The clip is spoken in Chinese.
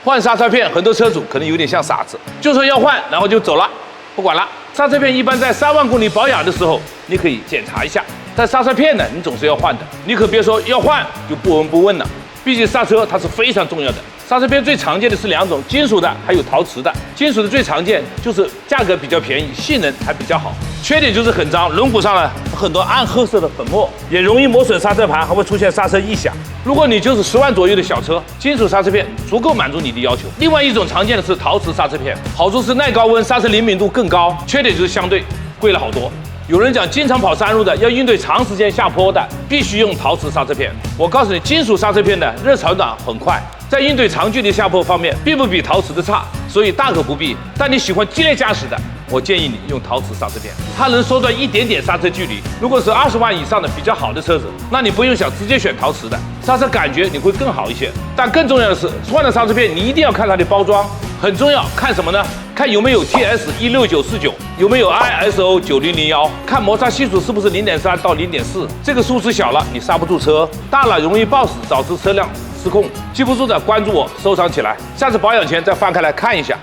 换刹车片，很多车主可能有点像傻子，就说要换，然后就走了，不管了。刹车片一般在3万公里保养的时候，你可以检查一下。但刹车片呢，你总是要换的，你可别说要换就不闻不问了。毕竟刹车它是非常重要的。刹车片最常见的是2种，金属的还有陶瓷的。金属的最常见，就是价格比较便宜，性能还比较好。缺点就是很脏，轮毂上呢很多暗褐色的粉末，也容易磨损刹车盘，还会出现刹车异响。如果你就是10万左右的小车，金属刹车片足够满足你的要求。另外一种常见的是陶瓷刹车片，好处是耐高温，刹车灵敏度更高，缺点就是相对贵了好多。有人讲，经常跑山路的，要应对长时间下坡的，必须用陶瓷刹车片。我告诉你，金属刹车片的热传导很快，在应对长距离下坡方面，并不比陶瓷的差，所以大可不必。但你喜欢激烈驾驶的，我建议你用陶瓷刹车片，它能缩短一点点刹车距离。如果是20万以上的比较好的车子，那你不用想，直接选陶瓷的，刹车感觉你会更好一些。但更重要的是，换了刹车片，你一定要看它的包装，很重要。看什么呢？看有没有 TS16949，有没有 ISO9001，看摩擦系数是不是0.3到0.4，这个数值小了你刹不住车，大了容易抱死，导致车辆失控。记不住的关注我，收藏起来，下次保养前再翻开来看一下。